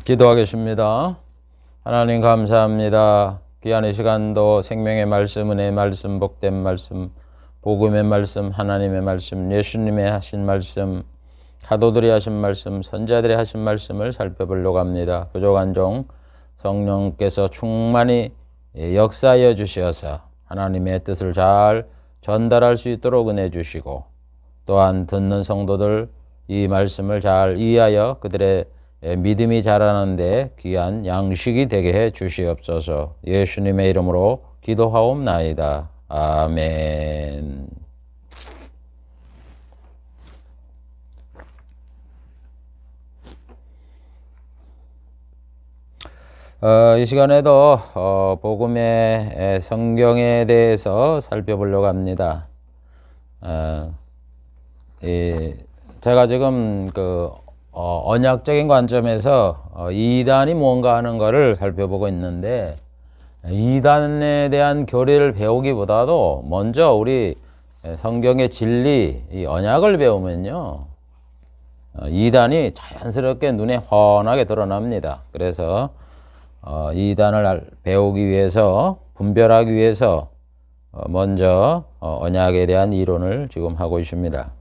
기도하겠습니다. 하나님 감사합니다. 귀한 이 시간도 생명의 말씀, 은혜의 말씀, 복된 말씀, 복음의 말씀, 하나님의 말씀, 예수님의 하신 말씀, 사도들이 하신 말씀, 선자들이 하신 말씀을 살펴보려고 합니다. 부족한 종 성령께서 충만히 역사하여 주시어서 하나님의 뜻을 잘 전달할 수 있도록 은혜 주시고, 또한 듣는 성도들 이 말씀을 잘 이해하여 그들의 믿음이 자라는데 귀한 양식이 되게 해 주시옵소서. 예수님의 이름으로 기도하옵나이다. 아멘. 이 시간에도 복음의 성경에 대해서 살펴보려고 합니다. 제가 지금 언약적인 관점에서 이단이 뭔가 하는 것을 살펴보고 있는데, 이단에 대한 교리를 배우기보다도 먼저 우리 성경의 진리, 이 언약을 배우면요, 이단이 자연스럽게 눈에 훤하게 드러납니다. 그래서 이단을 배우기 위해서, 분별하기 위해서 먼저 언약에 대한 이론을 지금 하고 있습니다.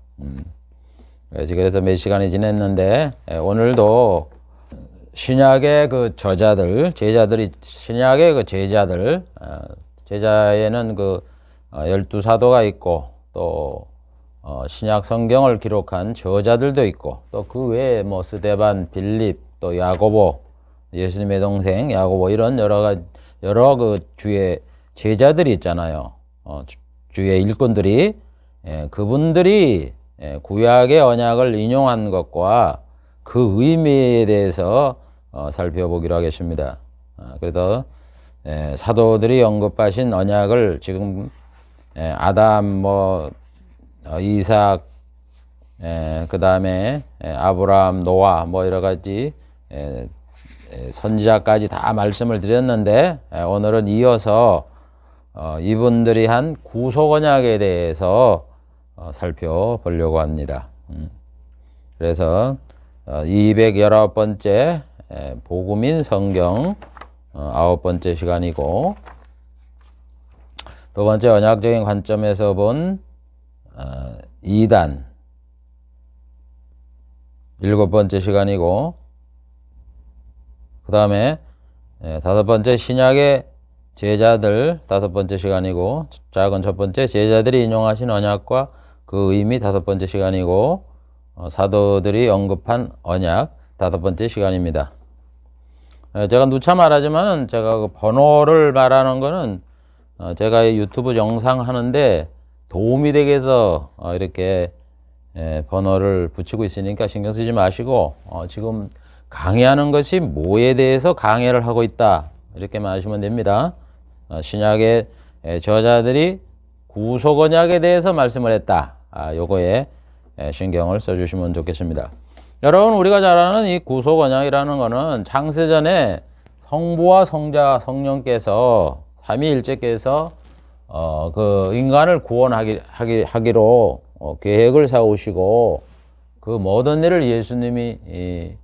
그래서 몇 시간이 지냈는데, 오늘도 신약의 그 저자들, 제자들이, 신약의 그 제자들, 제자에는 12사도가 있고, 또 신약 성경을 기록한 저자들도 있고, 또 그 외에 스데반, 빌립, 또 야고보, 예수님의 동생 야고보, 이런 여러 그 주의 제자들이 있잖아요. 주의 일꾼들이, 그분들이 구약의 언약을 인용한 것과 그 의미에 대해서 살펴보기로 하겠습니다. 그래서 사도들이 언급하신 언약을 지금 아담, 이삭, 그 다음에 아브라함, 노아, 여러 가지 선지자까지 다 말씀을 드렸는데, 오늘은 이어서 이분들이 한 구속 언약에 대해서 살펴보려고 합니다. 그래서 219번째 복음인 성경 9번째 시간이고, 두 번째 언약적인 관점에서 본 이단 7번째 시간이고, 그 다음에 5번째 신약의 제자들 5번째 시간이고, 작은 첫 번째 제자들이 인용하신 언약과 그 의미 5번째 시간이고, 사도들이 언급한 언약 5번째 시간입니다. 제가 누차 말하지만은 제가 그 번호를 말하는 거는 제가 유튜브 영상 하는데 도움이 되게 해서 이렇게 번호를 붙이고 있으니까 신경 쓰지 마시고, 지금 강의하는 것이 뭐에 대해서 강의를 하고 있다, 이렇게만 하시면 됩니다. 신약의 저자들이 구속 언약에 대해서 말씀을 했다, 요거에 신경을 써주시면 좋겠습니다. 여러분, 우리가 잘 아는 이 구속 언약이라는 거는 창세전에 성부와 성자 성령께서 삼위일체께서 그 인간을 구원하기로 계획을 세우시고, 그 모든 일을 예수님이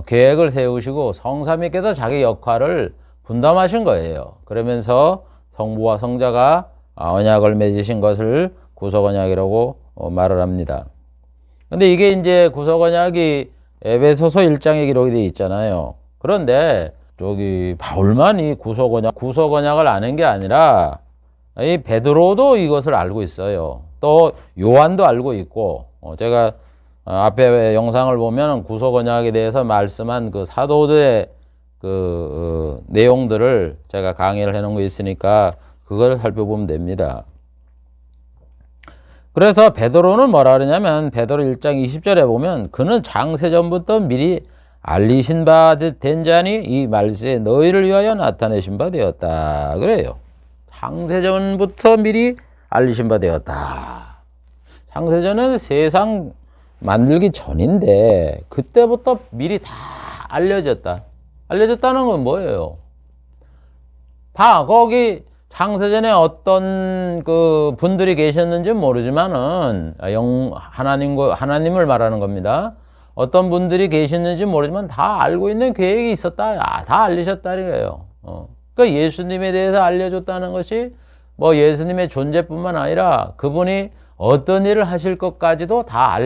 계획을 세우시고 성삼위께서 자기 역할을 분담하신 거예요. 그러면서 성부와 성자가 언약을 맺으신 것을 구속 언약이라고 말을 합니다. 근데 이게 이제 구속 언약이 에베소서 1장에 기록이 되어 있잖아요. 그런데 저기 바울만이 구속 언약을 아는 게 아니라 이 베드로도 이것을 알고 있어요. 또 요한도 알고 있고, 제가 앞에 영상을 보면 구속 언약에 대해서 말씀한 그 사도들의 내용들을 제가 강의를 해놓은 거 있으니까 그걸 살펴보면 됩니다. 그래서 베드로는 뭐라 그러냐면, 베드로 1장 20절에 보면 그는 장세전부터 미리 알리신 바 된 자니 이 말세에 너희를 위하여 나타내신 바 되었다, 그래요. 장세전부터 미리 알리신 바 되었다. 장세전은 세상 만들기 전인데 그때부터 미리 다 알려졌다. 알려졌다는 건 뭐예요? 다 거기 창세전에 어떤 그 분들이 계셨는지는 모르지만은 하나님을 말하는 겁니다. 어떤 분들이 계셨는지 모르지만 다 알고 있는 계획이 있었다. 다 알리셨다 이거예요. 그러니까 예수님에 대해서 알려줬다는 것이 뭐 예수님의 존재뿐만 아니라 그분이 어떤 일을 하실 것까지도 다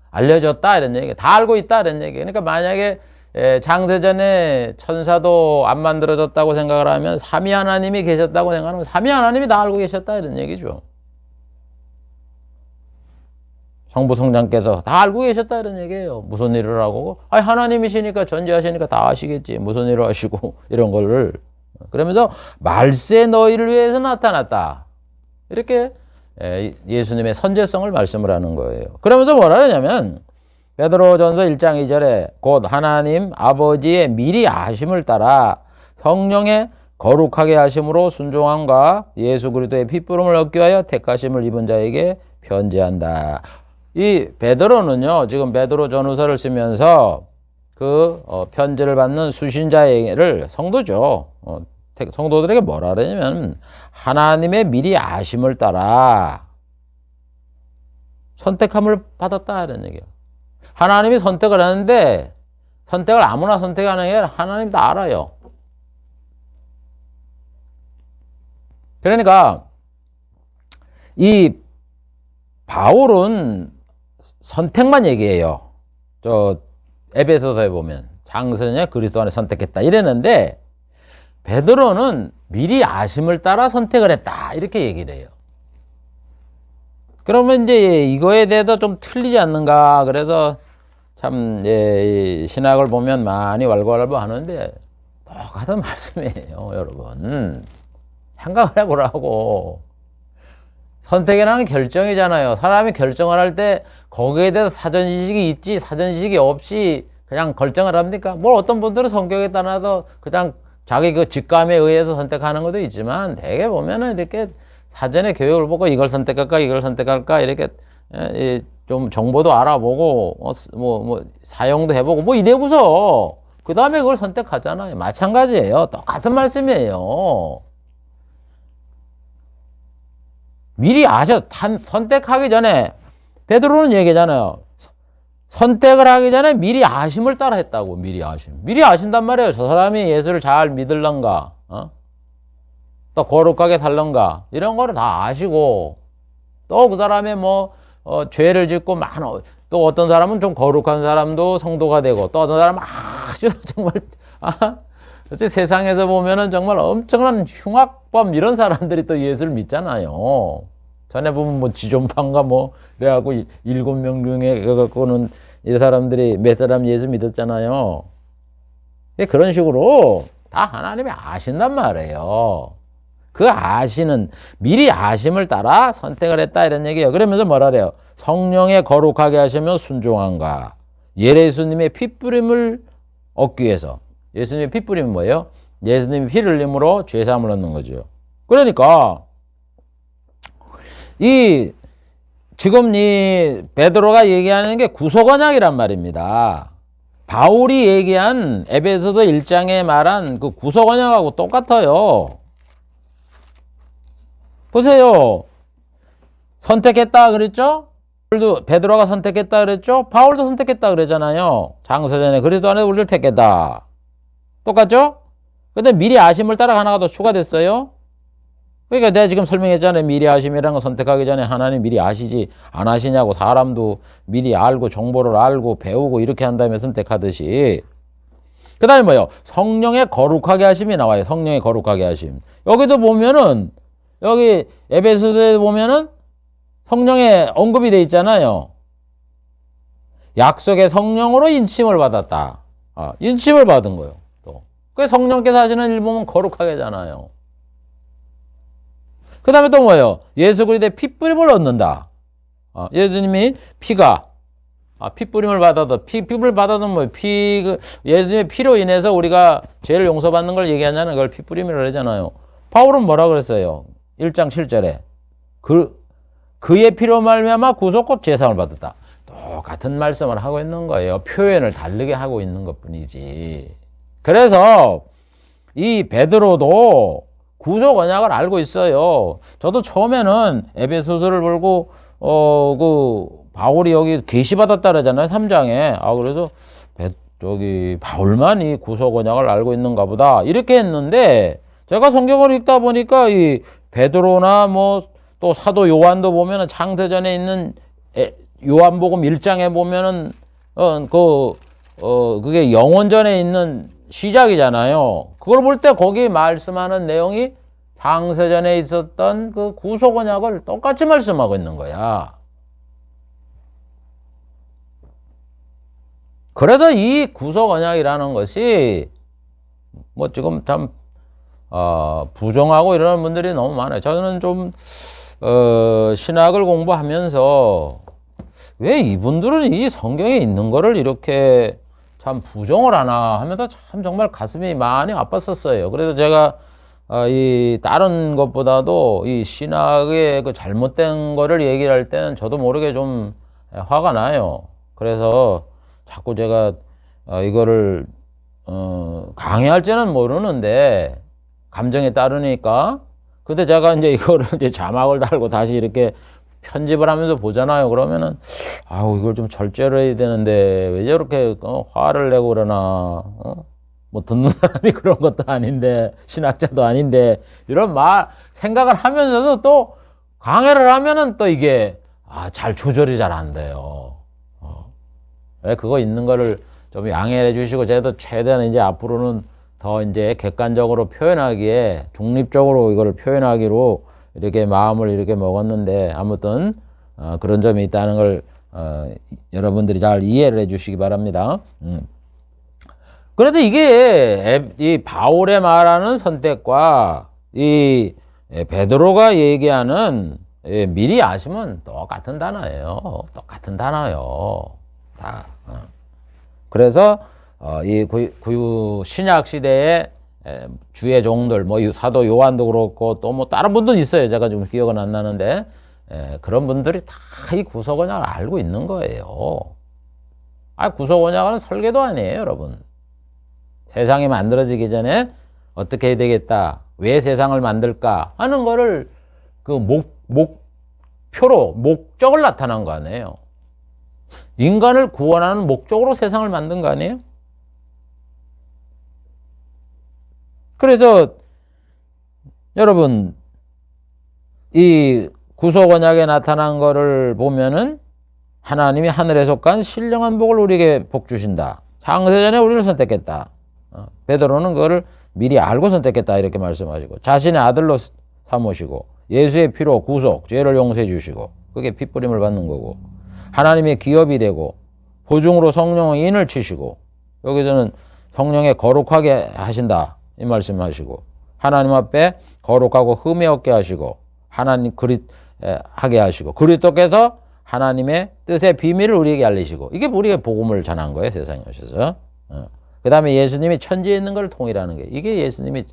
알려줬다 이런 얘기. 다 알고 있다 이런 얘기. 그러니까 만약에 창세전에 천사도 안 만들어졌다고 생각을 하면 삼위 하나님이 계셨다고 생각하면 삼위 하나님이 다 알고 계셨다 이런 얘기죠. 성부 성장께서 다 알고 계셨다 이런 얘기예요. 무슨 일을 하고 하나님이시니까 전지하시니까 다 아시겠지. 무슨 일을 하시고 이런 거를. 그러면서 말세 너희를 위해서 나타났다. 이렇게 예수님의 선제성을 말씀을 하는 거예요. 그러면서 뭐라 하냐면 베드로전서 1장 2절에 곧 하나님 아버지의 미리 아심을 따라 성령의 거룩하게 하심으로 순종함과 예수 그리스도의 핏부름을 얻기 위하여 택하심을 입은 자에게 편지한다. 이 베드로는요, 지금 베드로 전후서를 쓰면서 그 편지를 받는 수신자를 성도죠. 성도들에게 뭐라 그러냐면 하나님의 미리 아심을 따라 선택함을 받았다 이런 얘기예요. 하나님이 선택을 하는데 선택을 아무나 선택하는 게 아니라 하나님 다 알아요. 그러니까 이 바울은 선택만 얘기해요. 저 에베소서에 보면 장선에 그리스도 안에 선택했다 이랬는데 베드로는 미리 아심을 따라 선택을 했다 이렇게 얘기를 해요. 그러면 이제 이거에 대해서 좀 틀리지 않는가. 그래서 참 신학을 보면 많이 왈가왈부 하는데 똑같은 말씀이에요. 여러분 생각을 해보라고. 선택이라는 결정이잖아요. 사람이 결정을 할 때 거기에 대해서 사전 지식이 있지 사전 지식이 없이 그냥 결정을 합니까? 뭐 어떤 분들은 성격에 따라서 그냥 자기 그 직감에 의해서 선택하는 것도 있지만 대개 보면은 이렇게 사전에 교육을 보고 이걸 선택할까 이걸 선택할까 이렇게 좀 정보도 알아보고 뭐 사용도 해보고 뭐 이래고서 그 다음에 그걸 선택하잖아요. 마찬가지예요. 똑같은 말씀이에요. 미리 선택하기 전에 베드로는 얘기잖아요. 선택을 하기 전에 미리 아심을 따라 했다고. 미리 아신단 말이에요. 저 사람이 예수를 잘 믿을런가, 또 거룩하게 살런가 이런 거를 다 아시고 또 그 사람의 죄를 짓고 또 어떤 사람은 좀 거룩한 사람도 성도가 되고 또 어떤 사람은 아주 정말 세상에서 보면은 정말 엄청난 흉악범 이런 사람들이 또 예수를 믿잖아요. 전에 보면 지존파인가 그래갖고 7명 중에 갖고는 이 사람들이 몇 사람 예수 믿었잖아요. 그런 식으로 다 하나님이 아신단 말이에요. 그 아시는 미리 아심을 따라 선택을 했다 이런 얘기예요. 그러면서 뭐라 그래요? 성령의 거룩하게 하시며 순종한가. 예수님의 핏부림을 얻기 위해서. 예수님의 핏부림은 뭐예요? 예수님이 피를 흘림으로 죄사함을 얻는 거죠. 그러니까 지금 이 베드로가 얘기하는 게 구속언약이란 말입니다. 바울이 얘기한 에베소서 1장에 말한 그 구속언약하고 똑같아요. 보세요. 선택했다 그랬죠? 베드로가 선택했다 그랬죠? 바울도 선택했다 그랬잖아요. 장서전에 그리스도 안에서 우리를 택했다. 똑같죠? 근데 미리 아심을 따라 하나가 더 추가됐어요. 그러니까 내가 지금 설명했잖아요. 미리 아심이라는 거 선택하기 전에 하나님 미리 아시지 안 아시냐고. 사람도 미리 알고 정보를 알고 배우고 이렇게 한 다음에 선택하듯이. 그 다음에 뭐예요? 성령의 거룩하게 하심이 나와요. 성령의 거룩하게 하심. 여기도 보면은 여기 에베소서에 보면은 성령의 언급이 돼 있잖아요. 약속의 성령으로 인침을 받았다. 인침을 받은 거예요. 그 성령께서 하시는 일 보면 거룩하게 하잖아요. 그 다음에 또 뭐예요? 예수 그리스도의 핏부림을 얻는다. 예수님이 핏부림을 받아도 피부를 받아도 예수님의 피로 인해서 우리가 죄를 용서받는 걸 얘기하냐는 그걸 핏부림이라고 하잖아요. 바울은 뭐라 그랬어요? 1장 7절에 그의 피로 말미암아 구속 곧 죄사함을 받았다. 똑같은 말씀을 하고 있는 거예요. 표현을 다르게 하고 있는 것뿐이지. 그래서 이 베드로도 구속 언약을 알고 있어요. 저도 처음에는 에베소서를 보고 바울이 여기 계시받았다 그러잖아요. 3장에. 그래서 바울만이 구속 언약을 알고 있는가 보다. 이렇게 했는데 제가 성경을 읽다 보니까 이 베드로나 뭐 또 사도 요한도 보면은 창세전에 있는 요한복음 1장에 보면은 그게 영원전에 있는 시작이잖아요. 그걸 볼 때 거기 말씀하는 내용이 창세전에 있었던 그 구속 언약을 똑같이 말씀하고 있는 거야. 그래서 이 구속 언약이라는 것이 뭐 지금 참 부정하고 이러는 분들이 너무 많아요. 저는 좀 신학을 공부하면서 왜 이분들은 이 성경에 있는 거를 이렇게 참 부정을 하나 하면서 참 정말 가슴이 많이 아팠었어요. 그래서 제가 이 다른 것보다도 이 신학의 그 잘못된 거를 얘기를 할 때는 저도 모르게 좀 화가 나요. 그래서 자꾸 제가 이거를 강의할지는 모르는데 감정에 따르니까. 근데 제가 이제 이거를 이제 자막을 달고 다시 이렇게 편집을 하면서 보잖아요. 그러면은 이걸 좀 절제를 해야 되는데 왜 저렇게 화를 내고 그러나. 뭐 듣는 사람이 그런 것도 아닌데 신학자도 아닌데 이런 생각을 하면서도 또 강의를 하면은 또 이게 잘 조절이 잘 안 돼요. 왜 그거 있는 거를 좀 양해해 주시고 저도 최대한 이제 앞으로는 더 이제 객관적으로 표현하기에 중립적으로 이거를 표현하기로 이렇게 마음을 이렇게 먹었는데 아무튼 그런 점이 있다는 걸 여러분들이 잘 이해를 해 주시기 바랍니다. 그래도 이게 이 바울의 말하는 선택과 이 베드로가 얘기하는 미리 아시면 똑같은 단어예요. 똑같은 단어요. 다. 그래서 이 신약 시대의 주의 종들, 뭐 사도 요한도 그렇고 또 뭐 다른 분도 있어요. 제가 지금 기억은 안 나는데 그런 분들이 다 이 구속 언약을 알고 있는 거예요. 구속 언약은 설계도 아니에요, 여러분. 세상이 만들어지기 전에 어떻게 해야 되겠다, 왜 세상을 만들까 하는 거를 그 목표로 목적을 나타난 거 아니에요. 인간을 구원하는 목적으로 세상을 만든 거 아니에요? 그래서 여러분 이 구속 언약에 나타난 거를 보면은 하나님이 하늘에 속한 신령한 복을 우리에게 복 주신다. 창세전에 우리를 선택했다. 베드로는 그거를 미리 알고 선택했다 이렇게 말씀하시고 자신의 아들로 삼으시고 예수의 피로 구속, 죄를 용서해 주시고 그게 핏부림을 받는 거고 하나님의 기업이 되고 보증으로 성령의 인을 치시고 여기서는 성령의 거룩하게 하신다 이 말씀하시고 하나님 앞에 거룩하고 흠이 없게 하시고 하나님 하게 하시고 그리스도께서 하나님의 뜻의 비밀을 우리에게 알리시고 이게 우리의 복음을 전한 거예요. 세상에 오셔서. 그 다음에 예수님이 천지에 있는 걸 통일하는 게 이게 예수님이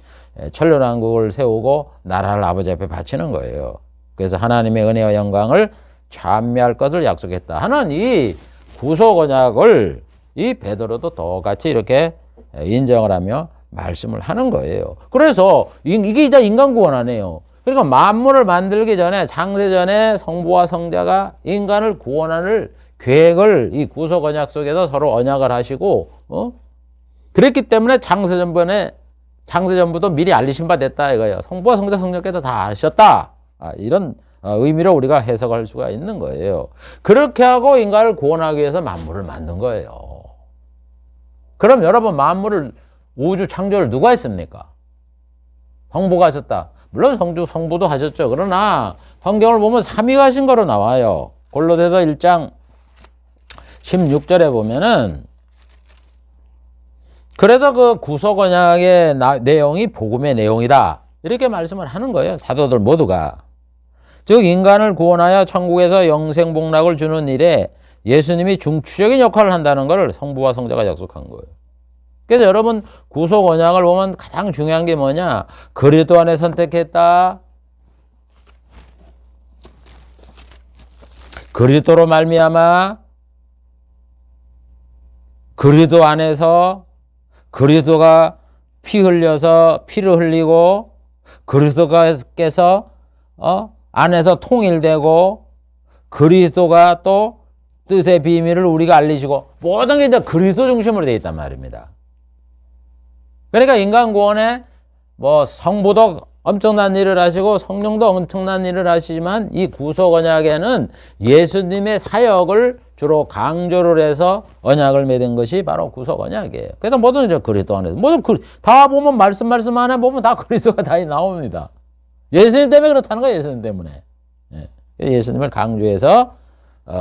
천년왕국을 세우고 나라를 아버지 앞에 바치는 거예요. 그래서 하나님의 은혜와 영광을 찬미할 것을 약속했다 하는 이 구속 언약을 이 베드로도 똑같이 이렇게 인정을 하며 말씀을 하는 거예요. 그래서 이게 이제 인간 구원 아니에요. 그러니까 만물을 만들기 전에 창세전에 성부와 성자가 인간을 구원하는 계획을 이 구속 언약 속에서 서로 언약을 하시고 그랬기 때문에 창세전부터 미리 알리신 바 됐다 이거예요. 성부와 성자 성령께서 다 아셨다. 이런 의미로 우리가 해석할 수가 있는 거예요. 그렇게 하고 인간을 구원하기 위해서 만물을 만든 거예요. 그럼 여러분 만물을 우주 창조를 누가 했습니까? 성부가 하셨다. 물론 성부도 하셨죠. 그러나 성경을 보면 삼위가 하신 거로 나와요. 골로새서 1장 16절에 보면은 그래서 그 구속 언약의 내용이 복음의 내용이다. 이렇게 말씀을 하는 거예요. 사도들 모두가. 즉 인간을 구원하여 천국에서 영생 복락을 주는 일에 예수님이 중추적인 역할을 한다는 것을 성부와 성자가 약속한 거예요. 그래서 여러분 구속 언약을 보면 가장 중요한 게 뭐냐? 그리스도 안에 선택했다. 그리스도로 말미암아 그리스도 안에서 그리스도가 피를 흘리고 그리스도께서 안에서 통일되고 그리스도가 또 뜻의 비밀을 우리가 알리시고 모든 게 이제 그리스도 중심으로 되어 있단 말입니다. 그러니까 인간 구원에 뭐 성부도 엄청난 일을 하시고 성령도 엄청난 일을 하시지만 이 구속 언약에는 예수님의 사역을 주로 강조를 해서 언약을 맺은 것이 바로 구속 언약이에요. 그래서 모든 이제 그리스도 안에서 모든 다 보면 말씀 안에 보면 다 그리스도가 다 나옵니다. 예수님 때문에 그렇다는 거예요. 예수님 때문에. 예수님을 강조해서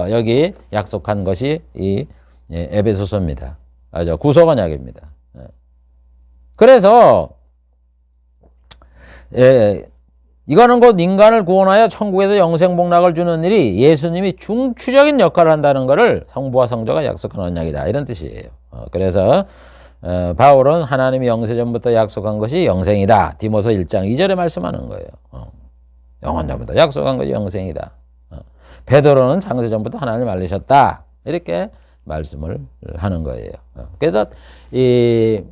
여기 약속한 것이 이 에베소서입니다. 구속 언약입니다. 그래서 이거는 곧 인간을 구원하여 천국에서 영생복락을 주는 일이 예수님이 중추적인 역할을 한다는 것을 성부와 성자가 약속한 언약이다. 이런 뜻이에요. 그래서 바울은 하나님이 영세전부터 약속한 것이 영생이다. 디모서 1장 2절에 말씀하는 거예요. 영원전부터 약속한 것이 영생이다. 베드로는 창세전부터 하나님을 알리셨다. 이렇게 말씀을 하는 거예요. 그래서 이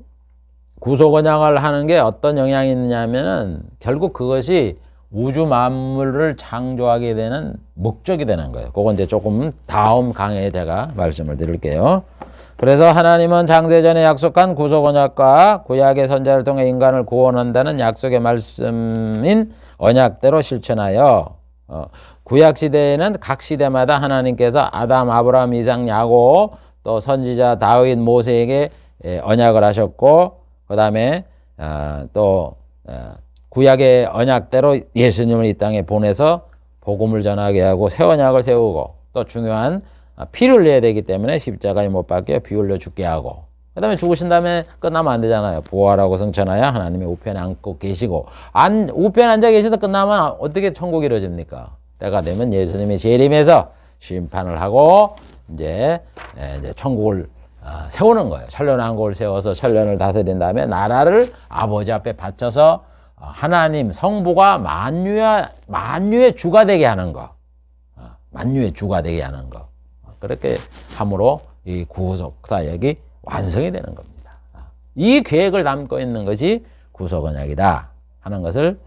구속 언약을 하는 게 어떤 영향이 있느냐면은 결국 그것이 우주 만물을 창조하게 되는 목적이 되는 거예요. 그건 이제 조금 다음 강의에 제가 말씀을 드릴게요. 그래서 하나님은 창세전에 약속한 구속 언약과 구약의 선자를 통해 인간을 구원한다는 약속의 말씀인 언약대로 실천하여 구약 시대에는 각 시대마다 하나님께서 아담, 아브라함, 이삭, 야곱 또 선지자 다윗, 모세에게 언약을 하셨고 그 다음에 또 구약의 언약대로 예수님을 이 땅에 보내서 복음을 전하게 하고 새 언약을 세우고 또 중요한 피를 흘려야 되기 때문에 십자가에 못 박혀 피 흘려 죽게 하고 그 다음에 죽으신 다음에 끝나면 안 되잖아요. 부활하고 승천하여 하나님의 우편에 앉고 계시고 우편에 앉아 계시다 끝나면 어떻게 천국이 이루어집니까? 때가 되면 예수님이 재림해서 심판을 하고 이제 천국을 세우는 거예요. 천년왕국을 세워서 천년을 다스린 다음에 나라를 아버지 앞에 바쳐서 하나님 성부가 만유의 주가 되게 하는 거. 만유의 주가 되게 하는 거. 그렇게 함으로 이 구속 사역이 완성이 되는 겁니다. 이 계획을 담고 있는 것이 구속 언약이다 하는 것을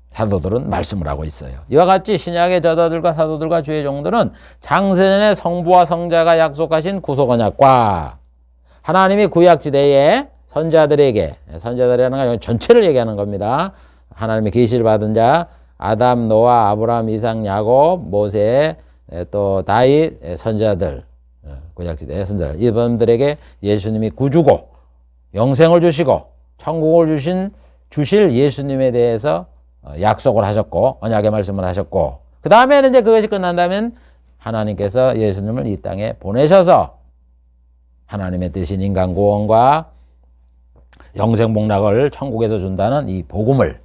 사도들은 말씀을 하고 있어요. 이와 같이 신약의 저자들과 사도들과 주의 종들은 창세전에 성부와 성자가 약속하신 구속 언약과 하나님이 구약시대에 선자들이라는 건 전체를 얘기하는 겁니다. 하나님의 계시를 받은 자 아담, 노아, 아브라함, 이삭, 야곱, 모세, 또 다윗, 선자들, 구약시대의 선자들 이분들에게 예수님이 구주고 영생을 주시고 천국을 주실 예수님에 대해서 약속을 하셨고 언약의 말씀을 하셨고 그 다음에는 이제 그것이 끝난다면 하나님께서 예수님을 이 땅에 보내셔서 하나님의 뜻인 인간 구원과 영생복락을 천국에서 준다는 이 복음을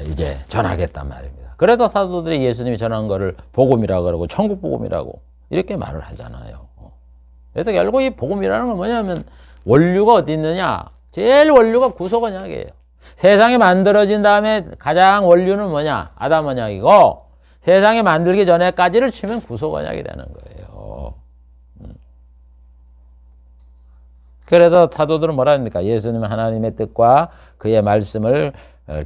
이제 전하겠단 말입니다. 그래서 사도들이 예수님이 전한 거를 복음이라고 그러고 천국 복음이라고 이렇게 말을 하잖아요. 그래서 결국 이 복음이라는 건 뭐냐면 원류가 어디 있느냐? 제일 원류가 구속 언약이에요. 세상이 만들어진 다음에 가장 원류는 뭐냐? 아담 언약이고 세상이 만들기 전에까지를 치면 구속 언약이 되는 거예요. 그래서 사도들은 뭐라 합니까? 예수님은 하나님의 뜻과 그의 말씀을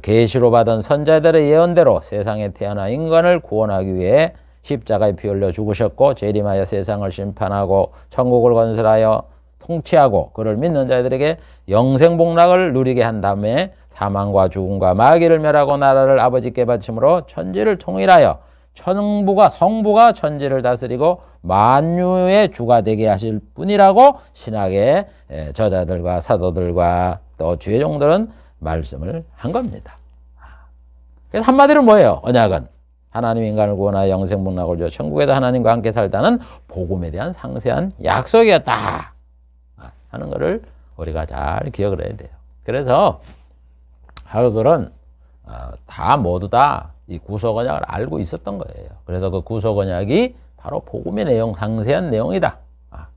계시로 받은 선자들의 예언대로 세상에 태어나 인간을 구원하기 위해 십자가에 피 흘려 죽으셨고 재림하여 세상을 심판하고 천국을 건설하여 통치하고 그를 믿는 자들에게 영생복락을 누리게 한 다음에 사망과 죽음과 마귀를 멸하고 나라를 아버지께 바침으로 천지를 통일하여 성부가 천지를 다스리고 만유의 주가 되게 하실 뿐이라고 신약의 저자들과 사도들과 또 주의 종들은 말씀을 한 겁니다. 그래서 한마디로 뭐예요? 언약은 하나님 인간을 구원하여 영생복락을 주어 천국에서 하나님과 함께 살다는 복음에 대한 상세한 약속이었다 하는 것을 우리가 잘 기억을 해야 돼요. 그래서 사도들은 다 모두 다 이 구속 언약을 알고 있었던 거예요. 그래서 그 구속 언약이 바로 복음의 내용, 상세한 내용이다.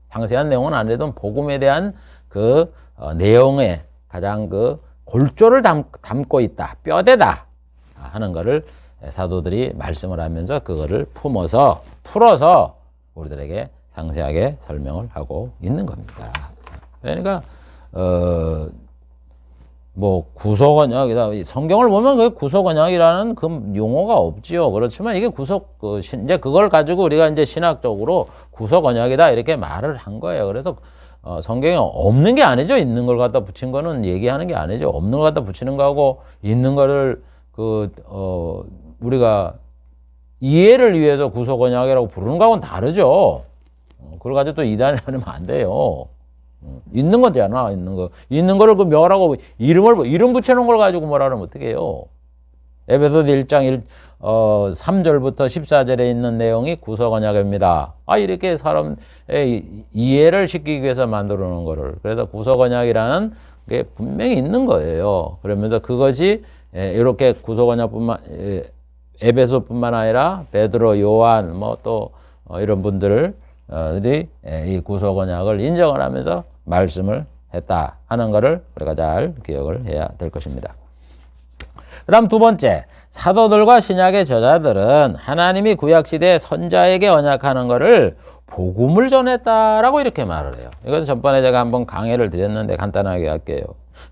상세한 내용은 아니래도 복음에 대한 그 내용에 가장 그 골조를 담고 있다, 뼈대다 하는 것을 사도들이 말씀을 하면서 그거를 풀어서 우리들에게 상세하게 설명을 하고 있는 겁니다. 그러니까 뭐 구속언약이다. 성경을 보면 그 구속언약이라는 그 용어가 없지요. 그렇지만 이게 이제 그걸 가지고 우리가 이제 신학적으로 구속언약이다 이렇게 말을 한 거예요. 그래서 성경에 없는 게 아니죠. 있는 걸 갖다 붙인 거는 얘기하는 게 아니죠. 없는 걸 갖다 붙이는 거하고 있는 거를 우리가 이해를 위해서 구속언약이라고 부르는 거하고는 다르죠. 그걸 가지고 또 이단을 하면 안 돼요. 있는 거잖아, 있는 거. 있는 거를 그 멸하고 이름 붙여놓은 걸 가지고 뭐라 그러면 어떡해요. 에베소서 1장 3절부터 14절에 있는 내용이 구속언약입니다. 이렇게 사람의 이해를 시키기 위해서 만들어 놓은 거를. 그래서 구속언약이라는 게 분명히 있는 거예요. 그러면서 그것이 이렇게 구속언약뿐만, 에베소뿐만 아니라 베드로, 요한, 뭐 또 이런 분들이 이 구속언약을 인정을 하면서 말씀을 했다 하는 것을 우리가 잘 기억을 해야 될 것입니다. 그 다음 두 번째, 사도들과 신약의 저자들은 하나님이 구약시대에 선자에게 언약하는 것을 복음을 전했다라고 이렇게 말을 해요. 이것은 전번에 제가 한번 강의를 드렸는데 간단하게 할게요.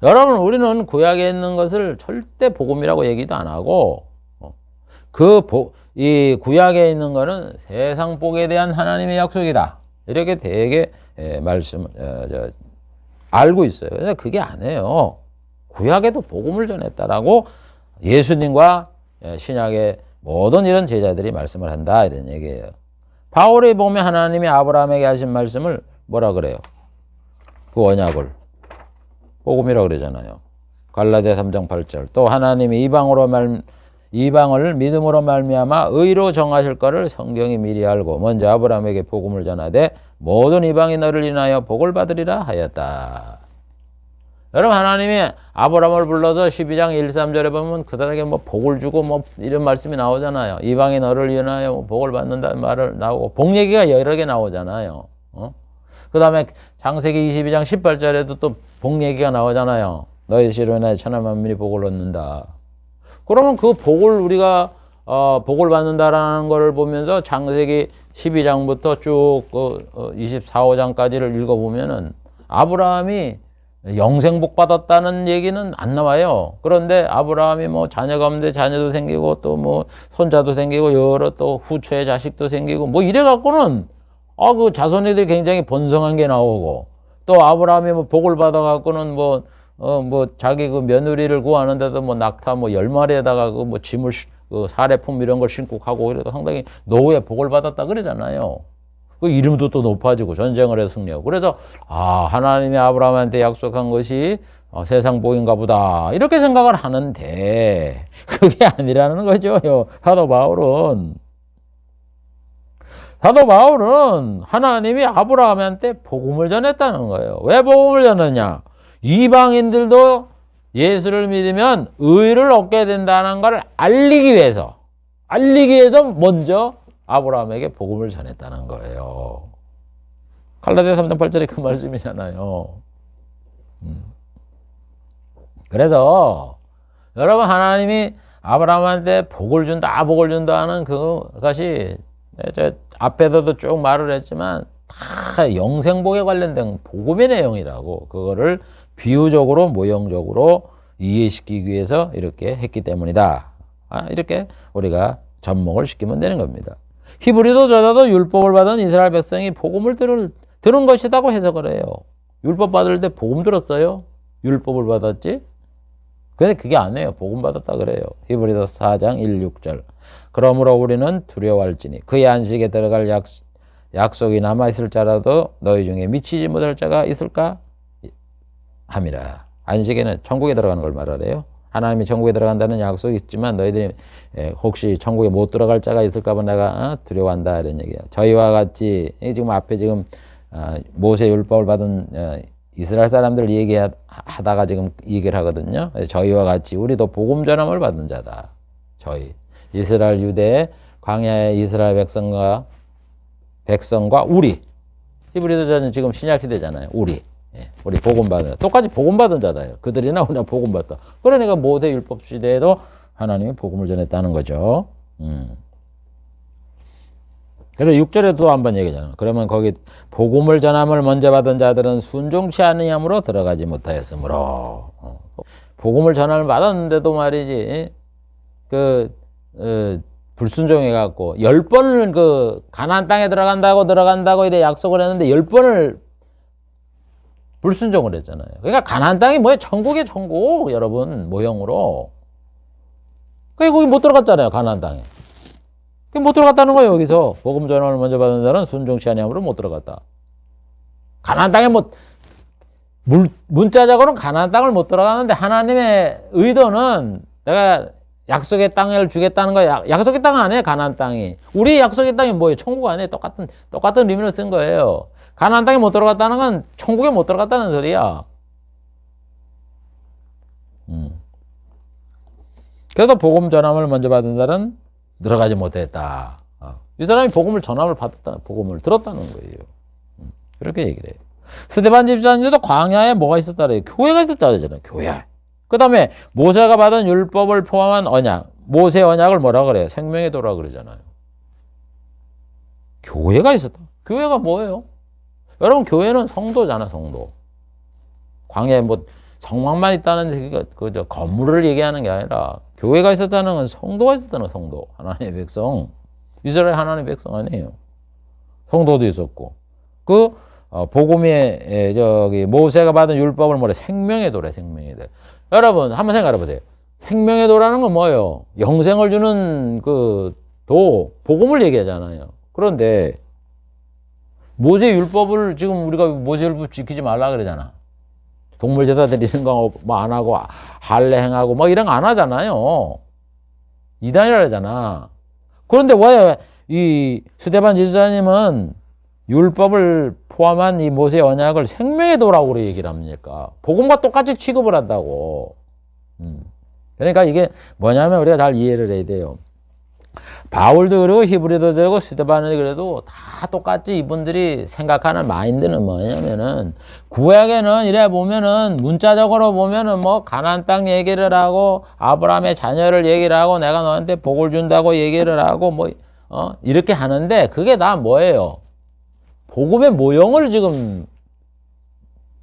여러분, 우리는 구약에 있는 것을 절대 복음이라고 얘기도 안 하고 이 구약에 있는 거는 세상 복에 대한 하나님의 약속이다. 이렇게 되게 알고 있어요. 근데 그게 아니에요. 구약에도 복음을 전했다라고 예수님과 신약의 모든 이런 제자들이 말씀을 한다 이런 얘기예요. 바울이 보면 하나님이 아브라함에게 하신 말씀을 뭐라 그래요? 그 언약을 복음이라고 그러잖아요. 갈라디아 3장 8절. 또 하나님이 이방을 믿음으로 말미암아 의로 정하실 것을 성경이 미리 알고 먼저 아브라함에게 복음을 전하되 모든 이방이 너를 인하여 복을 받으리라 하였다. 여러분, 하나님이 아브라함을 불러서 12장 1, 3절에 보면 그들에게 뭐 복을 주고 뭐 이런 말씀이 나오잖아요. 이방이 너를 인하여 복을 받는다는 말을 나오고 복 얘기가 여러 개 나오잖아요. 그 다음에 창세기 22장 18절에도 또 복 얘기가 나오잖아요. 너희 씨로 인하여 천하 만민이 복을 얻는다. 그러면 그 복을 우리가 복을 받는다라는 걸 보면서 창세기 12장부터 쭉 24, 5장까지를 읽어보면은 아브라함이 영생복 받았다는 얘기는 안 나와요. 그런데 아브라함이 뭐 자녀가 없는데 자녀도 생기고 또 뭐 손자도 생기고 여러 또 후처의 자식도 생기고 뭐 이래 갖고는 그 자손이들이 굉장히 번성한 게 나오고 또 아브라함이 뭐 복을 받아 갖고는 뭐 자기 그 며느리를 구하는데도 뭐 낙타 뭐 10마리에다가 그 뭐 짐을 사례품 이런 걸 신고 가고 그래도 상당히 노후에 복을 받았다 그러잖아요. 그 이름도 또 높아지고 전쟁을 해서 승리하고. 그래서 하나님이 아브라함한테 약속한 것이 세상 복인가 보다 이렇게 생각을 하는데 그게 아니라는 거죠. 사도 바울은 하나님이 아브라함한테 복음을 전했다는 거예요. 왜 복음을 전했냐? 이방인들도 예수를 믿으면 의를 얻게 된다는 걸 알리기 위해서 먼저 아브라함에게 복음을 전했다는 거예요. 갈라디아 3장 8절이 그 말씀이잖아요. 그래서 여러분, 하나님이 아브라함한테 복을 준다 하는 그것이 앞에서도 쭉 말을 했지만 다 영생복에 관련된 복음의 내용이라고 그거를 비유적으로 모형적으로 이해시키기 위해서 이렇게 했기 때문이다. 이렇게 우리가 접목을 시키면 되는 겁니다. 히브리서 저자도 율법을 받은 이스라엘 백성이 복음을 들은 것이라고 해석을 해요. 율법 받을 때 복음 들었어요? 율법을 받았지? 근데 그게 아니에요. 복음 받았다 그래요. 히브리서 4장 1, 6절. 그러므로 우리는 두려워할지니 그의 안식에 들어갈 약속이 남아있을 자라도 너희 중에 미치지 못할 자가 있을까? 함이라. 안식에는 천국에 들어가는 걸 말하래요. 하나님이 천국에 들어간다는 약속이 있지만 너희들이 혹시 천국에 못 들어갈 자가 있을까 봐 내가 두려워한다 이런 얘기야. 저희와 같이 지금 앞에 모세 율법을 받은 이스라엘 사람들 얘기하다가 지금 얘기를 하거든요. 저희와 같이 우리도 복음 전함을 받은 자다. 저희 이스라엘 유대 광야의 이스라엘 백성과 우리 히브리서 저는 지금 신약 시대잖아요. 우리 복음 받은 똑같이 복음 받은 자다요. 그들이나 그냥 복음 받다. 그러니까 모세 율법 시대에도 하나님이 복음을 전했다는 거죠. 그래서 6절에 또 한번 얘기하잖아요. 그러면 거기 복음을 전함을 먼저 받은 자들은 순종치 아니함으로 들어가지 못하였으므로 복음을 전함을 받았는데도 말이지, 불순종해갖고, 10번을 가나안 땅에 들어간다고 이래 약속을 했는데, 10번을 불순종을 했잖아요. 그러니까 가나안 땅이 뭐예요? 천국이에요, 천국. 여러분, 모형으로. 그러니까 거기 못 들어갔잖아요, 가나안 땅에. 못 들어갔다는 거예요, 여기서. 복음 전함을 먼저 받은 자는 순종치 아니함으로 못 들어갔다. 가나안 땅에 문자적으로는 가나안 땅을 못 들어가는데 하나님의 의도는 내가 약속의 땅을 주겠다는 거야. 약속의 땅은 아니에요, 가나안 땅이. 우리 약속의 땅이 뭐예요? 천국 아니에요. 똑같은 의미를 쓴 거예요. 가나안 땅에 못 들어갔다는 건 천국에 못 들어갔다는 소리야. 그래서 복음 전함을 먼저 받은 자는 들어가지 못했다. 이 사람이 복음을 전함을 받았다, 복음을 들었다는 거예요. 그렇게 얘기를 해요. 스데반 집사님도 광야에 뭐가 있었다 그래요? 교회가 있었다 그러잖아요. 교회. 그 다음에 모세가 받은 율법을 포함한 언약, 모세 언약을 뭐라 그래요? 생명의 도라 그러잖아요. 교회가 있었다. 교회가 뭐예요? 여러분, 교회는 성도잖아, 성도. 광야에 성막만 있다는 그저 건물을 얘기하는 게 아니라 교회가 있었다는 건 성도가 있었다는 성도. 하나님의 백성. 이스라엘 하나님의 백성 아니에요. 성도도 있었고. 복음의 모세가 받은 율법을 뭐래? 생명의 도래, 생명의 도. 여러분, 한번 생각해 보세요. 생명의 도라는 건 뭐예요? 영생을 주는 복음을 얘기하잖아요. 그런데 모세 율법을 지금 우리가 모세 율법 지키지 말라 그러잖아. 동물 제사 드리는 거 안 하고 할례 행하고 이런 거 안 하잖아요. 이단이라 그러잖아. 그런데 왜 이 스데반 지사님은 율법을 포함한 이 모세 언약을 생명의 도라고 얘기를 합니까? 복음과 똑같이 취급을 한다고. 그러니까 이게 뭐냐면 우리가 잘 이해를 해야 돼요. 바울도 그러고 히브리도 그러고 스데반이 그래도 다 똑같이 이분들이 생각하는 마인드는 뭐냐면은 구약에는 이래 보면은 문자적으로 보면은 가나안 땅 얘기를 하고 아브라함의 자녀를 얘기를 하고 내가 너한테 복을 준다고 얘기를 하고 이렇게 하는데 그게 다 뭐예요? 복음의 모형을 지금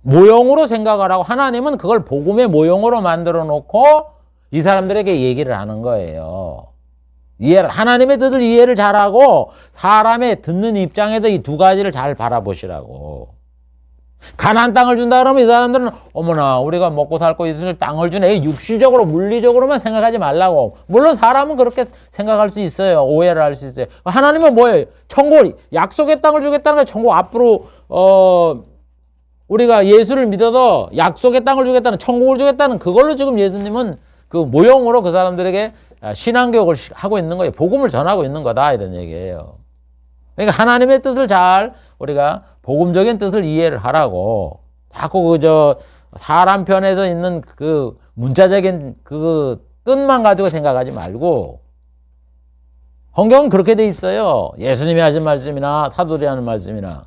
모형으로 생각을 하고 하나님은 그걸 복음의 모형으로 만들어 놓고 이 사람들에게 얘기를 하는 거예요. 하나님의 뜻을 이해를 잘하고 사람의 듣는 입장에서 이 두 가지를 잘 바라보시라고. 가나안 땅을 준다 그러면 이 사람들은 어머나 우리가 먹고 살고 있을 땅을 주네. 육신적으로 물리적으로만 생각하지 말라고. 물론 사람은 그렇게 생각할 수 있어요. 오해를 할 수 있어요. 하나님은 뭐예요? 천국, 약속의 땅을 주겠다는 게 천국 앞으로 우리가 예수를 믿어도 약속의 땅을 주겠다는 천국을 주겠다는 그걸로 지금 예수님은 그 모형으로 그 사람들에게 신앙교육을 하고 있는 거예요. 복음을 전하고 있는 거다 이런 얘기예요. 그러니까 하나님의 뜻을 잘 우리가 복음적인 뜻을 이해를 하라고. 자꾸 사람 편에서 있는 그 문자적인 그 뜻만 가지고 생각하지 말고. 성경은 그렇게 돼 있어요. 예수님이 하신 말씀이나 사도들이 하는 말씀이나.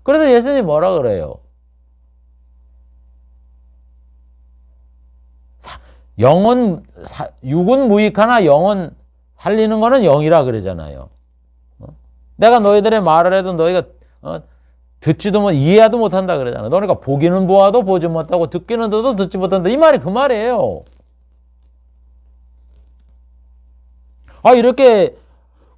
그래서 예수님이 뭐라 그래요? 육은 무익하나 영은 살리는 거는 영이라 그러잖아요. 내가 너희들의 말을 해도 너희가 듣지도 못, 이해하도 못한다 그러잖아. 너네가 보기는 보아도 보지 못하고 듣기는 들어도 듣지 못한다. 이 말이 그 말이에요. 이렇게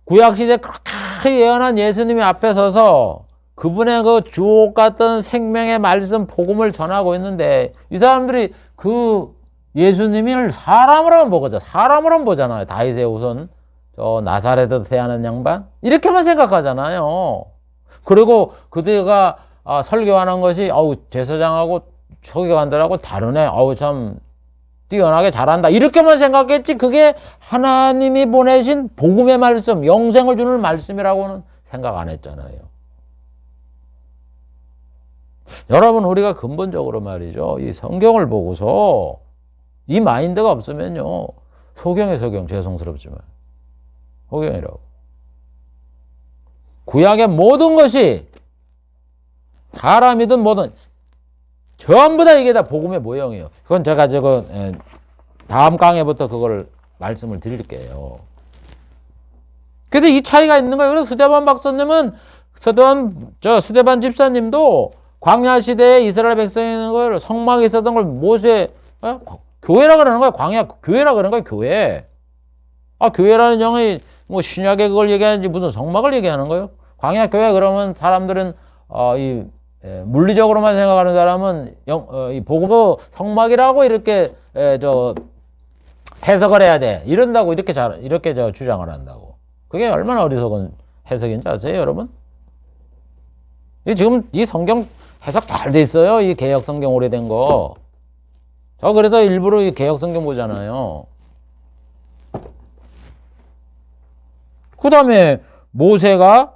구약시대 그렇게 예언한 예수님이 앞에 서서 그분의 그 주옥 같은 생명의 말씀, 복음을 전하고 있는데 이 사람들이 그 예수님을 사람으로만 보거든. 사람으로만 보잖아요. 다윗의 후손, 나사렛에서 태어난 양반. 이렇게만 생각하잖아요. 그리고 그대가 설교하는 것이 제사장하고 서기관들하고 다르네. 참 뛰어나게 잘한다. 이렇게만 생각했지 그게 하나님이 보내신 복음의 말씀, 영생을 주는 말씀이라고는 생각 안 했잖아요. 여러분, 우리가 근본적으로 말이죠. 이 성경을 보고서 이 마인드가 없으면요. 소경의 소경, 죄송스럽지만. 소경이라고. 구약의 모든 것이 사람이든 뭐든 전부 다 이게 다 복음의 모형이에요. 그건 제가 다음 강의부터 그걸 말씀을 드릴게요. 그래서 이 차이가 있는 거예요. 그래서 스데반 박사님은 스데반 집사님도 광야 시대에 이스라엘 백성이 있는 걸 성막에 있었던 걸 모세 교회라 그러는 거야. 광야 교회라 그러는 거야. 교회. 아, 교회라는 영이 뭐 신약에 그걸 얘기하는지 무슨 성막을 얘기하는 거예요? 광야 교회 그러면 사람들은 물리적으로만 생각하는 사람은 이 복음의 성막이라고 이렇게 해석을 해야 돼. 이런다고 이렇게 주장을 한다고. 그게 얼마나 어리석은 해석인지 아세요, 여러분? 지금 이 성경 해석 잘 돼 있어요. 이 개역 성경 오래된 거. 저 그래서 일부러 이 개역 성경 보잖아요. 그 다음에 모세가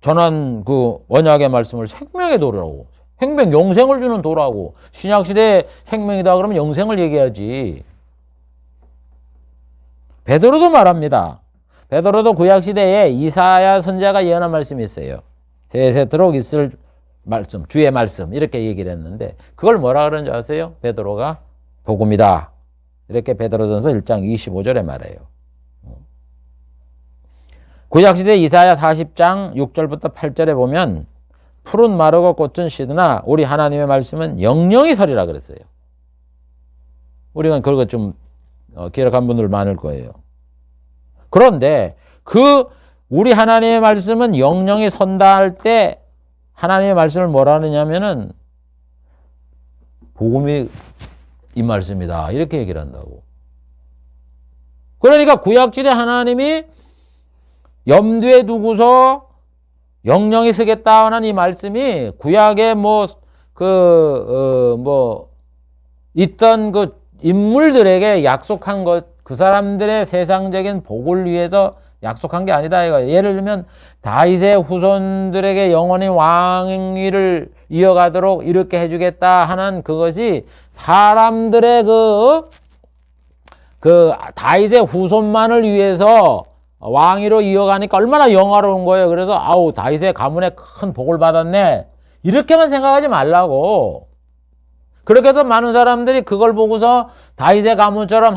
전한 그 언약의 말씀을 생명의 도라고. 생명, 영생을 주는 도라고. 신약시대에 생명이다 그러면 영생을 얘기하지. 베드로도 말합니다. 베드로도 구약시대에 이사야 선지자가 예언한 말씀이 있어요. 세세토록 있을 말씀, 주의 말씀 이렇게 얘기를 했는데 그걸 뭐라 그러는지 아세요? 베드로가 복음이다. 이렇게 베드로전서 1장 25절에 말해요. 구약시대 이사야 40장 6절부터 8절에 보면 푸른 마르고 꽃은 시드나 우리 하나님의 말씀은 영영이 서리라 그랬어요. 우리가 그거 좀 기억한 분들 많을 거예요. 그런데 우리 하나님의 말씀은 영영이 선다 할 때 하나님의 말씀을 뭐라 하느냐면은 복음이 이 말씀이다. 이렇게 얘기를 한다고. 그러니까 구약시대 하나님이 염두에 두고서 영영이 쓰겠다 하는 이 말씀이 구약에 있던 그 인물들에게 약속한 것, 그 사람들의 세상적인 복을 위해서 약속한 게 아니다. 이거. 예를 들면 다윗의 후손들에게 영원히 왕위를 이어가도록 이렇게 해주겠다 하는 그것이 사람들의 그 다윗의 후손만을 위해서 왕위로 이어가니까 얼마나 영화로운 거예요. 그래서 다윗의 가문에 큰 복을 받았네. 이렇게만 생각하지 말라고. 그렇게 해서 많은 사람들이 그걸 보고서 다윗의 가문처럼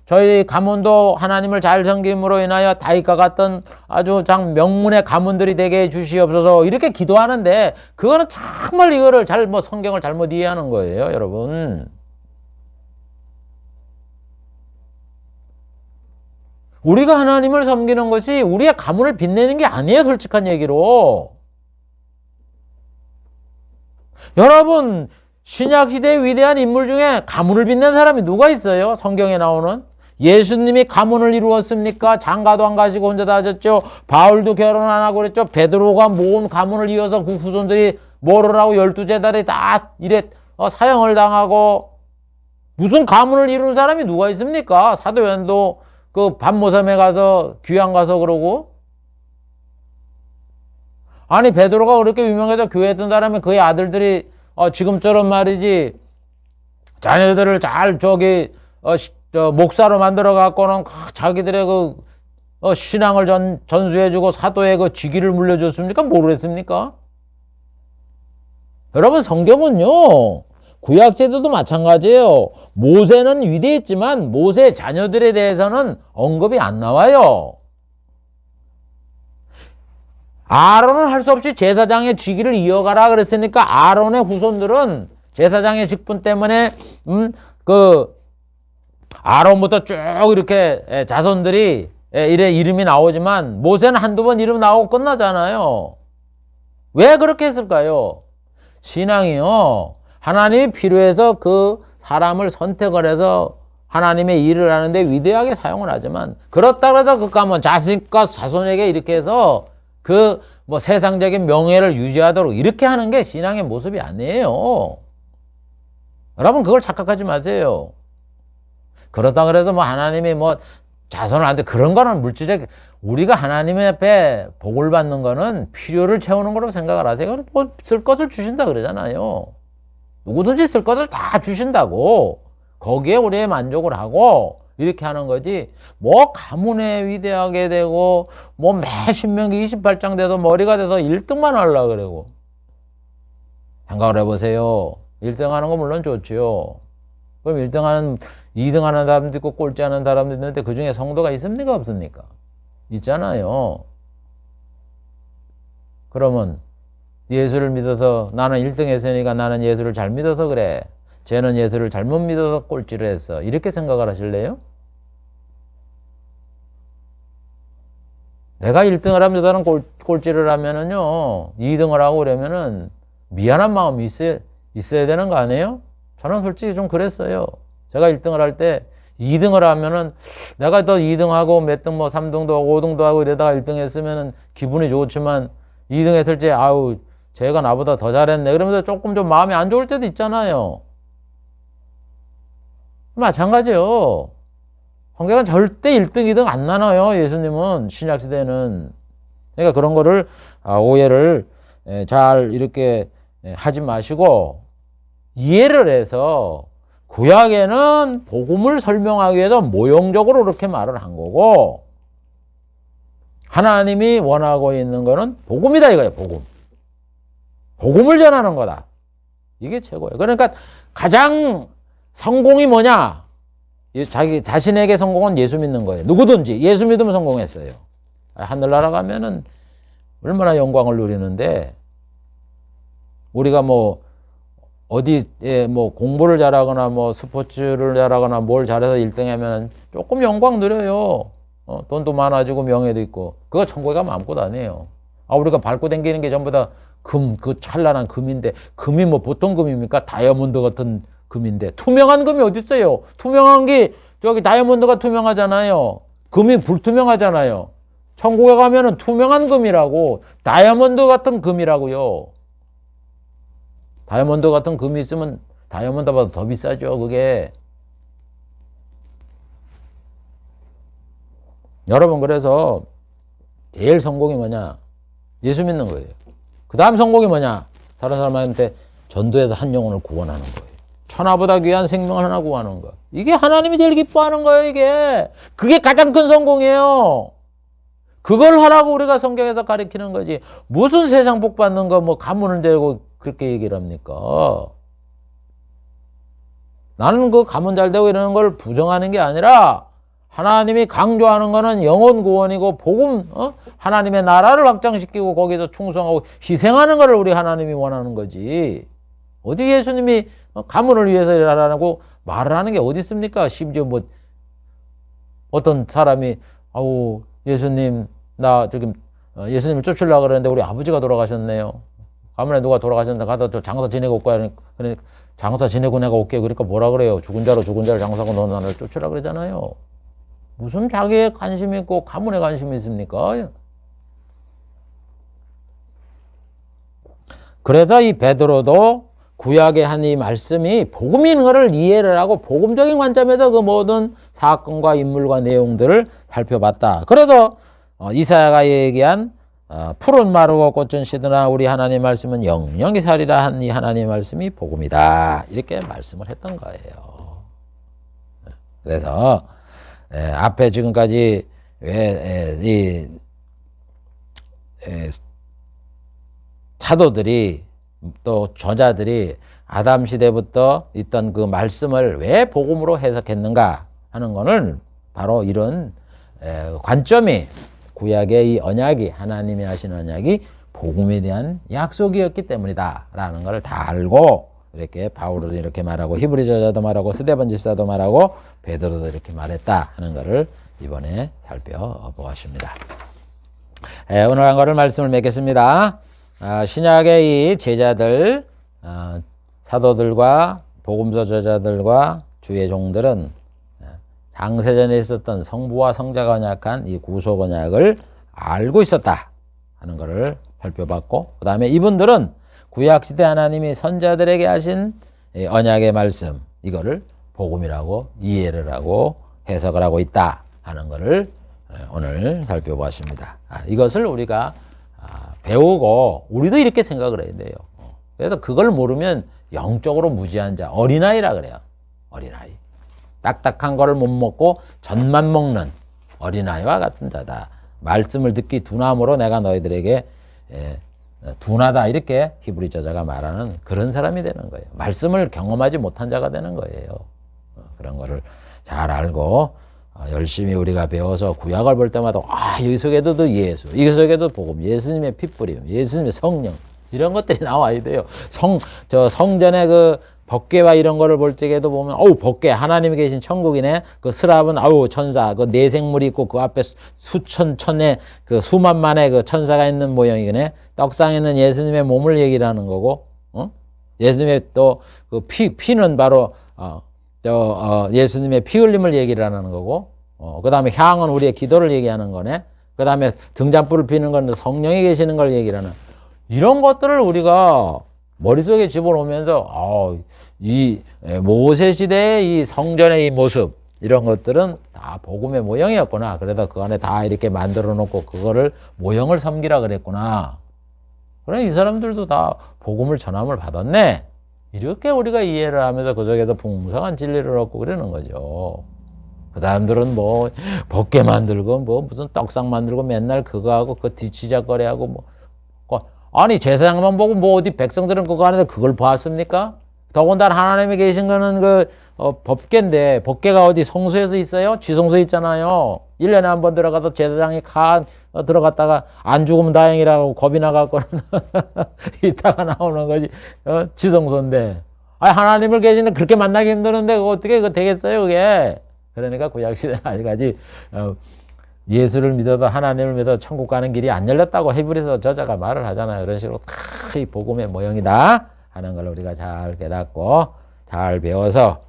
저희 가문도 하나님을 잘 섬김으로 인하여 다윗과 같던 아주 명문의 가문들이 되게 해주시옵소서 이렇게 기도하는데 그거는 정말 이거를 성경을 잘못 이해하는 거예요, 여러분. 우리가 하나님을 섬기는 것이 우리의 가문을 빛내는 게 아니에요, 솔직한 얘기로. 여러분, 신약시대의 위대한 인물 중에 가문을 빛낸 사람이 누가 있어요? 성경에 나오는. 예수님이 가문을 이루었습니까? 장가도 안 가시고 혼자 다 하셨죠. 바울도 결혼 안 하고 그랬죠. 베드로가 모은 가문을 이어서 그 후손들이 뭐를 하고 12제자들이 다 이래 사형을 당하고 무슨 가문을 이루는 사람이 누가 있습니까? 사도 요한도 그 밤모섬에 가서 귀양 가서 그러고. 아니 베드로가 그렇게 유명해서 교회했던 사람이 그의 아들들이 지금처럼 말이지 자녀들을 잘 목사로 만들어 갖고는 자기들의 신앙을 전수해주고 사도의 그 직위를 물려줬습니까? 모르겠습니까? 여러분 성경은요 구약제도도 마찬가지예요. 모세는 위대했지만 모세 자녀들에 대해서는 언급이 안 나와요. 아론은 할 수 없이 제사장의 직위를 이어가라 그랬으니까 아론의 후손들은 제사장의 직분 때문에 아론부터 쭉 이렇게 자손들이 이래 이름이 나오지만 모세는 한두 번 이름 나오고 끝나잖아요. 왜 그렇게 했을까요? 신앙이요. 하나님이 필요해서 그 사람을 선택을 해서 하나님의 일을 하는데 위대하게 사용을 하지만 그렇다고 해서 그 가문 자식과 자손에게 이렇게 해서 세상적인 명예를 유지하도록 이렇게 하는 게 신앙의 모습이 아니에요. 여러분 그걸 착각하지 마세요. 그렇다 그래서 하나님이 자손을 안 돼. 그런 거는 물질적, 우리가 하나님 앞에 복을 받는 거는 필요를 채우는 거라고 생각을 하세요. 쓸 것을 주신다 그러잖아요. 누구든지 쓸 것을 다 주신다고. 거기에 우리의 만족을 하고 이렇게 하는 거지. 가문에 위대하게 되고 매 신명기 28장 돼서 머리가 돼서 1등만 하려고 그러고. 생각을 해보세요. 1등 하는 거 물론 좋지요. 그럼 2등 하는 사람도 있고 꼴찌 하는 사람도 있는데 그 중에 성도가 있습니까? 없습니까? 있잖아요. 그러면 예수를 믿어서 나는 1등 했으니까 나는 예수를 잘 믿어서 그래. 쟤는 예수를 잘못 믿어서 꼴찌를 했어. 이렇게 생각을 하실래요? 내가 1등을 하면서 다른 꼴찌를 하면은요, 2등을 하고 그러면은 미안한 마음이 있어야 되는 거 아니에요? 저는 솔직히 좀 그랬어요. 제가 1등을 할 때 2등을 하면은 내가 또 2등하고 몇 등 뭐 3등도 하고 5등도 하고 이러다가 1등 했으면은 기분이 좋지만 2등 했을 때 아우 쟤가 나보다 더 잘했네 그러면서 조금 좀 마음이 안 좋을 때도 있잖아요. 마찬가지요. 성경은 절대 1등, 2등 안 나눠요. 예수님은 신약시대에는. 그러니까 그런 거를 오해를 잘 이렇게 하지 마시고 이해를 해서 구약에는 복음을 설명하기 위해서 모형적으로 그렇게 말을 한 거고 하나님이 원하고 있는 거는 복음이다 이거예요. 복음을 전하는 거다. 이게 최고예요. 그러니까 가장 성공이 뭐냐? 자기 자신에게 성공은 예수 믿는 거예요. 누구든지 예수 믿으면 성공했어요. 하늘나라 가면은 얼마나 영광을 누리는데 우리가 뭐 어디에 뭐 공부를 잘하거나 뭐 스포츠를 잘하거나 뭘 잘해서 1등 하면은 조금 영광 누려요. 돈도 많아지고 명예도 있고. 그거 천국에 가면 아무것도 아니에요. 우리가 밟고 다니는 게 전부 다 그 찬란한 금인데, 금이 뭐 보통 금입니까? 다이아몬드 같은 금인데, 투명한 금이 어디 있어요? 투명한 게, 저기 다이아몬드가 투명하잖아요. 금이 불투명하잖아요. 천국에 가면은 투명한 금이라고, 다이아몬드 같은 금이라고요. 다이아몬드 같은 금이 있으면 다이아몬드보다 더 비싸죠, 그게. 여러분, 그래서 제일 성공이 뭐냐? 예수 믿는 거예요. 그 다음 성공이 뭐냐? 다른 사람한테 전도해서 한 영혼을 구원하는 거예요. 천하보다 귀한 생명을 하나 구하는 거. 이게 하나님이 제일 기뻐하는 거예요, 이게. 그게 가장 큰 성공이에요. 그걸 하라고 우리가 성경에서 가르치는 거지. 무슨 세상 복 받는 거, 뭐, 가문을 데리고 그렇게 얘기를 합니까? 나는 그 가문 잘 되고 이러는 걸 부정하는 게 아니라 하나님이 강조하는 거는 영혼 구원이고 복음, 하나님의 나라를 확장시키고 거기서 충성하고 희생하는 거를 우리 하나님이 원하는 거지. 어디 예수님이 가문을 위해서 일하라고 말을 하는 게 어디 있습니까? 심지어 뭐 어떤 사람이 아우 예수님 나 저기 예수님을 쫓으려고 그러는데 우리 아버지가 돌아가셨네요. 가문에 누가 돌아가셨는데 가다 저 장사 지내고 올까? 그러니까 장사 지내고 내가 올게. 그러니까 뭐라 그래요? 죽은 자를 장사하고 너는 나를 쫓으라 그러잖아요. 무슨 자기의 관심이 있고 가문에 관심이 있습니까? 그래서 이 베드로도 구약의 한 이 말씀이 복음인 것을 이해를 하고 복음적인 관점에서 그 모든 사건과 인물과 내용들을 살펴봤다. 그래서 이사야가 얘기한 푸른 마르고 꽃은 시드나 우리 하나님 말씀은 영영이 살이라 한 이 하나님 말씀이 복음이다. 이렇게 말씀을 했던 거예요. 그래서 앞에 지금까지 사도들이 또 저자들이 아담 시대부터 있던 그 말씀을 왜 복음으로 해석했는가 하는 거는 바로 이런 관점이 구약의 이 언약이 하나님이 하신 언약이 복음에 대한 약속이었기 때문이다 라는 걸 다 알고 이렇게 바울은 이렇게 말하고 히브리 저자도 말하고 스데반 집사도 말하고 베드로도 이렇게 말했다 하는 것을 이번에 살펴보았습니다. 오늘 한 거를 말씀을 맺겠습니다. 신약의 이 제자들 사도들과 복음서 저자들과 주의 종들은 장세전에 있었던 성부와 성자가 언약한 이 구속 언약을 알고 있었다 하는 것을 살펴봤고 그 다음에 이분들은 구약시대 하나님이 선자들에게 하신 언약의 말씀 이거를 복음이라고 이해를 하고 해석을 하고 있다 하는 것을 오늘 살펴보았습니다. 이것을 우리가 배우고 우리도 이렇게 생각을 해야 돼요. 그래서 그걸 모르면 영적으로 무지한 자, 어린아이라 그래요. 어린아이. 딱딱한 거를 못 먹고 젖만 먹는 어린아이와 같은 자다. 말씀을 듣기 둔함으로 내가 너희들에게 둔하다 이렇게 히브리 저자가 말하는 그런 사람이 되는 거예요. 말씀을 경험하지 못한 자가 되는 거예요. 그런 거를 잘 알고 열심히 우리가 배워서 구약을 볼 때마다 여기 속에도 예수, 여기 속에도 복음, 예수님의 핏부림, 예수님의 성령 이런 것들이 나와야 돼요. 성전의 그 법궤와 이런 거를 볼 적에도 보면 어우 법궤 하나님이 계신 천국이네. 그 스랍은 아우 천사 그 내생물이 있고 그 앞에 수천 천의 그 수만만의 그 천사가 있는 모형이네. 떡상에는 예수님의 몸을 얘기를 하는 거고, 예수님의 또 그 피는 바로 예수님의 피 흘림을 얘기를 하는 거고, 그 다음에 향은 우리의 기도를 얘기하는 거네. 그 다음에 등잔불을 피는 건 성령이 계시는 걸 얘기를 하는, 이런 것들을 우리가 머릿속에 집어넣으면서 이 모세 시대의 이 성전의 이 모습, 이런 것들은 다 복음의 모형이었구나. 그래서 그 안에 다 이렇게 만들어 놓고 그거를 모형을 섬기라 그랬구나. 그래 이 사람들도 다 복음을 전함을 받았네. 이렇게 우리가 이해를 하면서 그 속에서 풍성한 진리를 얻고 그러는 거죠. 그 사람들은 뭐 법궤 만들고 뭐 무슨 떡상 만들고 맨날 그거 하고 그 뒤치작거리하고 뭐 아니 제사장만 보고 뭐 어디 백성들은 그거 하는데 그걸 봤습니까? 더군다나 하나님이 계신 거는 그 법궤인데, 법궤가 어디 성소에서 있어요? 지성소에 있잖아요. 1년에 한 번 들어가서 제사장이 들어갔다가 안 죽으면 다행이라고 겁이 나갖고는 이따가 나오는 거지. 지성소인데. 아니 하나님을 계시는데 그렇게 만나기 힘드는데 그거 어떻게 그거 되겠어요 그게. 그러니까 구약시대는 아직까지 예수를 믿어도 하나님을 믿어도 천국 가는 길이 안 열렸다고 히브리서 저자가 말을 하잖아요. 이런 식으로 다 이 복음의 모형이다 하는 걸 우리가 잘 깨닫고 잘 배워서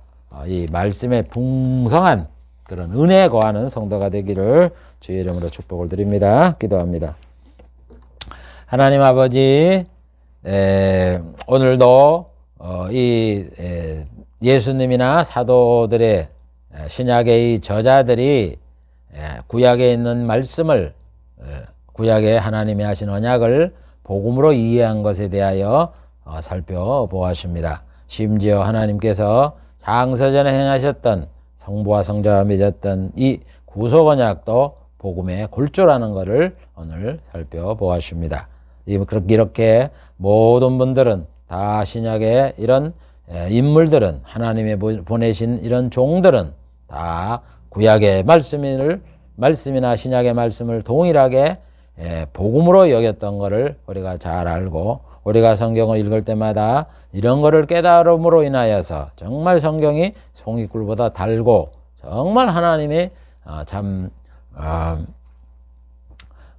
이 말씀에 풍성한 그런 은혜에 거하는 성도가 되기를 주의 이름으로 축복을 드립니다. 기도합니다. 하나님 아버지, 오늘도 이 예수님이나 사도들의 신약의 이 저자들이 구약에 있는 말씀을, 구약에 하나님이 하신 언약을 복음으로 이해한 것에 대하여 살펴보았습니다. 심지어 하나님께서 장서전에 행하셨던 성부와 성자와 맺었던 이 구속 언약도 복음의 골조라는 것을 오늘 살펴보았습니다. 이렇게 모든 분들은 다 신약의 이런 인물들은, 하나님의 보내신 이런 종들은 다 구약의 말씀이나 신약의 말씀을 동일하게 복음으로 여겼던 것을 우리가 잘 알고, 우리가 성경을 읽을 때마다 이런 것을 깨달음으로 인하여서 정말 성경이 송이꿀보다 달고 정말 하나님이 참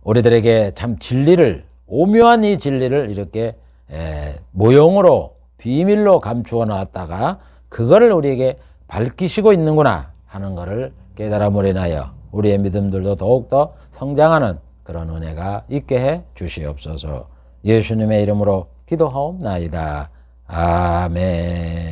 우리들에게 참 진리를, 오묘한 이 진리를 이렇게 모형으로 비밀로 감추어 놨다가 그거를 우리에게 밝히시고 있는구나 하는 것을 깨달음으로 인하여 우리의 믿음들도 더욱더 성장하는 그런 은혜가 있게 해 주시옵소서. 예수님의 이름으로 기도하옵나이다. 아멘.